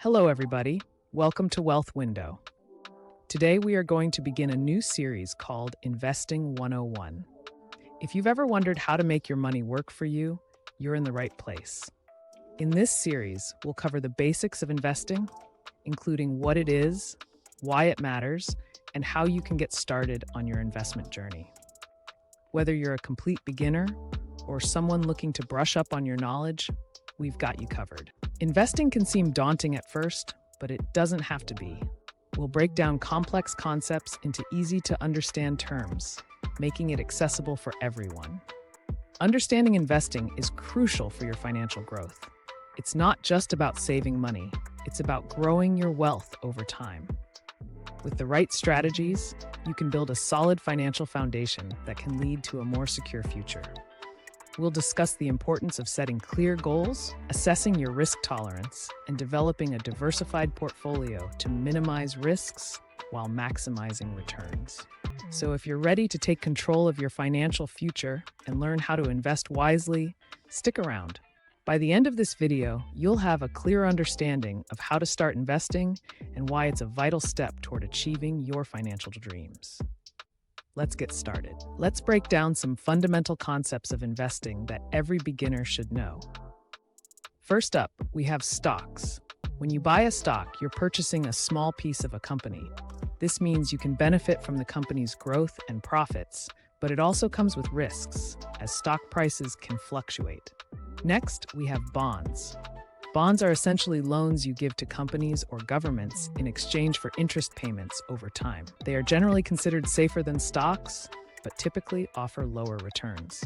Hello, everybody. Welcome to Wealth Window. Today, we are going to begin a new series called Investing 101. If you've ever wondered how to make your money work for you, you're in the right place. In this series, we'll cover the basics of investing, including what it is, why it matters, and how you can get started on your investment journey. Whether you're a complete beginner or someone looking to brush up on your knowledge, we've got you covered. Investing can seem daunting at first, but it doesn't have to be. We'll break down complex concepts into easy-to-understand terms, making it accessible for everyone. Understanding investing is crucial for your financial growth. It's not just about saving money, it's about growing your wealth over time. With the right strategies, you can build a solid financial foundation that can lead to a more secure future. We'll discuss the importance of setting clear goals, assessing your risk tolerance, and developing a diversified portfolio to minimize risks while maximizing returns. So if you're ready to take control of your financial future and learn how to invest wisely, stick around. By the end of this video, you'll have a clear understanding of how to start investing and why it's a vital step toward achieving your financial dreams. Let's get started. Let's break down some fundamental concepts of investing that every beginner should know. First up, we have stocks. When you buy a stock, you're purchasing a small piece of a company. This means you can benefit from the company's growth and profits, but it also comes with risks, as stock prices can fluctuate. Next, we have bonds. Bonds are essentially loans you give to companies or governments in exchange for interest payments over time. They are generally considered safer than stocks, but typically offer lower returns.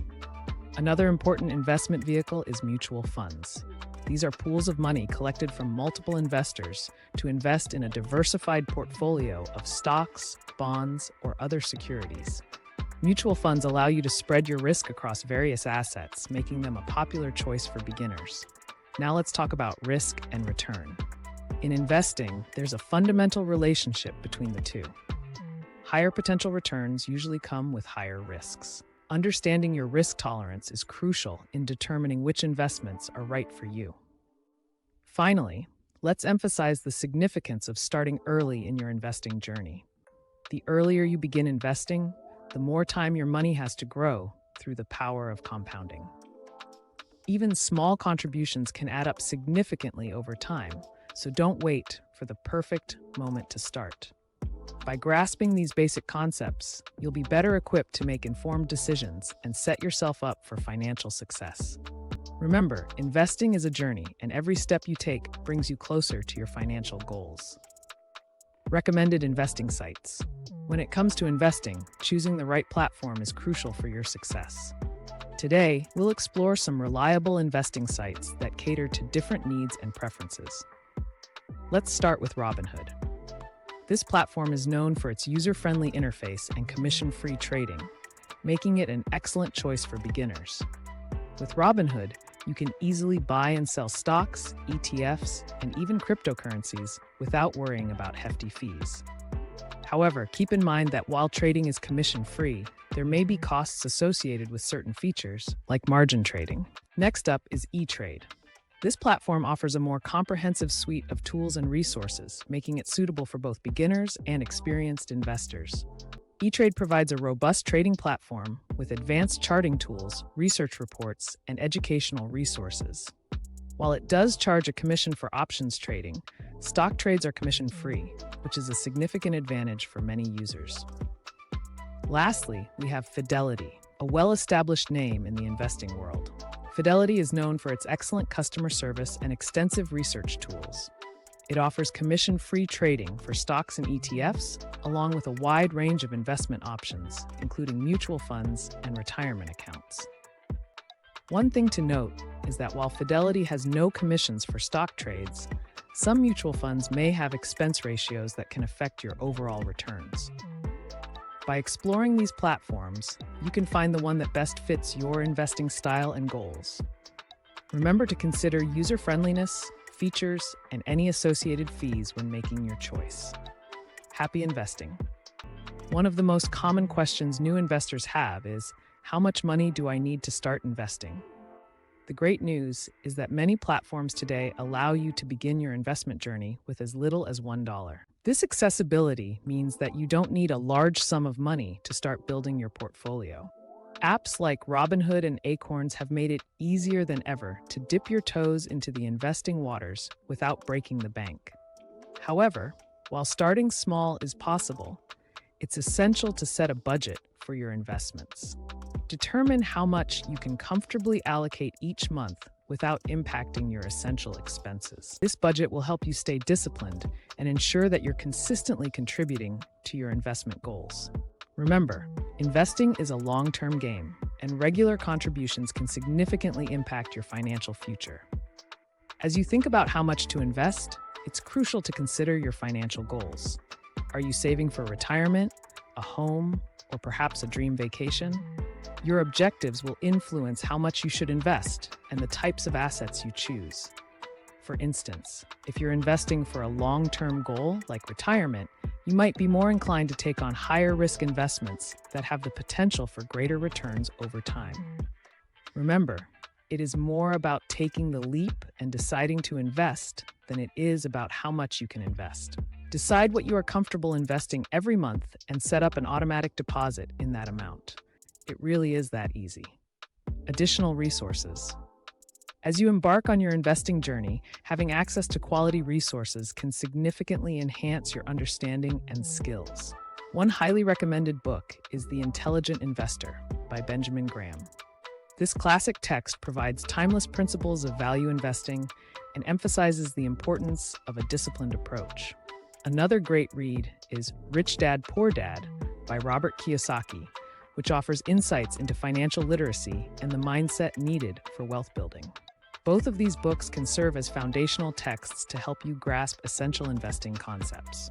Another important investment vehicle is mutual funds. These are pools of money collected from multiple investors to invest in a diversified portfolio of stocks, bonds, or other securities. Mutual funds allow you to spread your risk across various assets, making them a popular choice for beginners. Now let's talk about risk and return. In investing, there's a fundamental relationship between the two. Higher potential returns usually come with higher risks. Understanding your risk tolerance is crucial in determining which investments are right for you. Finally, let's emphasize the significance of starting early in your investing journey. The earlier you begin investing, the more time your money has to grow through the power of compounding. Even small contributions can add up significantly over time, so don't wait for the perfect moment to start. By grasping these basic concepts, you'll be better equipped to make informed decisions and set yourself up for financial success. Remember, investing is a journey, and every step you take brings you closer to your financial goals. Recommended investing sites. When it comes to investing, choosing the right platform is crucial for your success. Today, we'll explore some reliable investing sites that cater to different needs and preferences. Let's start with Robinhood. This platform is known for its user-friendly interface and commission-free trading, making it an excellent choice for beginners. With Robinhood, you can easily buy and sell stocks, ETFs, and even cryptocurrencies without worrying about hefty fees. However, keep in mind that while trading is commission-free, there may be costs associated with certain features, like margin trading. Next up is E-Trade. This platform offers a more comprehensive suite of tools and resources, making it suitable for both beginners and experienced investors. E-Trade provides a robust trading platform with advanced charting tools, research reports, and educational resources. While it does charge a commission for options trading, stock trades are commission-free, which is a significant advantage for many users. Lastly, we have Fidelity, a well-established name in the investing world. Fidelity is known for its excellent customer service and extensive research tools. It offers commission-free trading for stocks and ETFs, along with a wide range of investment options, including mutual funds and retirement accounts. One thing to note is that while Fidelity has no commissions for stock trades, some mutual funds may have expense ratios that can affect your overall returns. By exploring these platforms, you can find the one that best fits your investing style and goals. Remember to consider user-friendliness, features, and any associated fees when making your choice. Happy investing! One of the most common questions new investors have is, how much money do I need to start investing? The great news is that many platforms today allow you to begin your investment journey with as little as $1. This accessibility means that you don't need a large sum of money to start building your portfolio. Apps like Robinhood and Acorns have made it easier than ever to dip your toes into the investing waters without breaking the bank. However, while starting small is possible, it's essential to set a budget for your investments. Determine how much you can comfortably allocate each month without impacting your essential expenses. This budget will help you stay disciplined and ensure that you're consistently contributing to your investment goals. Remember, investing is a long-term game, and regular contributions can significantly impact your financial future. As you think about how much to invest, it's crucial to consider your financial goals. Are you saving for retirement, a home, or perhaps a dream vacation? Your objectives will influence how much you should invest and the types of assets you choose. For instance, if you're investing for a long-term goal like retirement, you might be more inclined to take on higher-risk investments that have the potential for greater returns over time. Remember, it is more about taking the leap and deciding to invest than it is about how much you can invest. Decide what you are comfortable investing every month and set up an automatic deposit in that amount. It really is that easy. Additional resources. As you embark on your investing journey, having access to quality resources can significantly enhance your understanding and skills. One highly recommended book is The Intelligent Investor by Benjamin Graham. This classic text provides timeless principles of value investing and emphasizes the importance of a disciplined approach. Another great read is Rich Dad, Poor Dad by Robert Kiyosaki, which offers insights into financial literacy and the mindset needed for wealth building. Both of these books can serve as foundational texts to help you grasp essential investing concepts.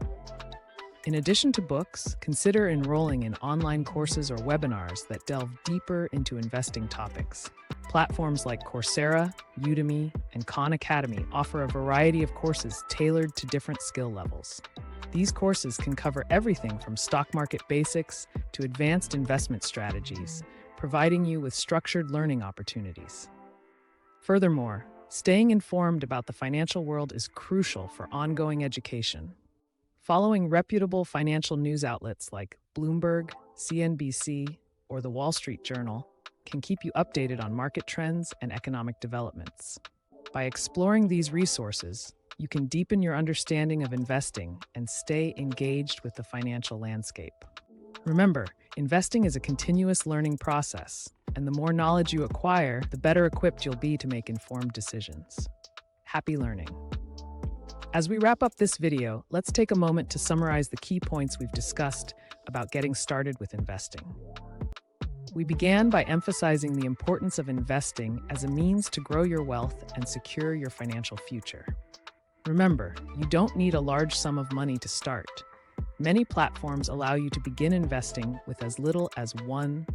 In addition to books, consider enrolling in online courses or webinars that delve deeper into investing topics. Platforms like Coursera, Udemy, and Khan Academy offer a variety of courses tailored to different skill levels. These courses can cover everything from stock market basics to advanced investment strategies, providing you with structured learning opportunities. Furthermore, staying informed about the financial world is crucial for ongoing education. Following reputable financial news outlets like Bloomberg, CNBC, or the Wall Street Journal can keep you updated on market trends and economic developments. By exploring these resources, you can deepen your understanding of investing and stay engaged with the financial landscape. Remember, investing is a continuous learning process, and the more knowledge you acquire, the better equipped you'll be to make informed decisions. Happy learning! As we wrap up this video, let's take a moment to summarize the key points we've discussed about getting started with investing. We began by emphasizing the importance of investing as a means to grow your wealth and secure your financial future. Remember, you don't need a large sum of money to start. Many platforms allow you to begin investing with as little as $1.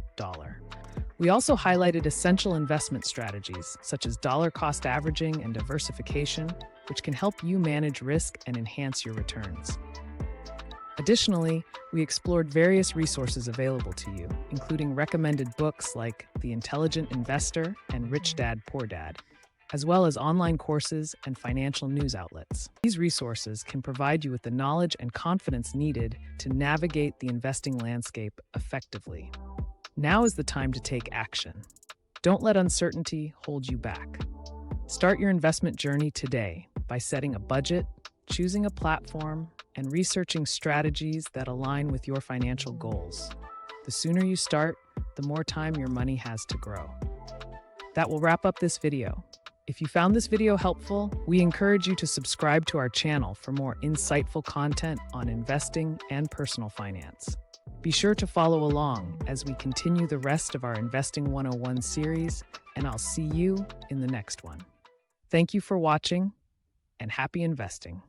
We also highlighted essential investment strategies, such as dollar-cost averaging and diversification, which can help you manage risk and enhance your returns. Additionally, we explored various resources available to you, including recommended books like The Intelligent Investor and Rich Dad, Poor Dad, as well as online courses and financial news outlets. These resources can provide you with the knowledge and confidence needed to navigate the investing landscape effectively. Now is the time to take action. Don't let uncertainty hold you back. Start your investment journey today by setting a budget, choosing a platform, and researching strategies that align with your financial goals. The sooner you start, the more time your money has to grow. That will wrap up this video. If you found this video helpful, we encourage you to subscribe to our channel for more insightful content on investing and personal finance. Be sure to follow along as we continue the rest of our Investing 101 series, and I'll see you in the next one. Thank you for watching, and happy investing.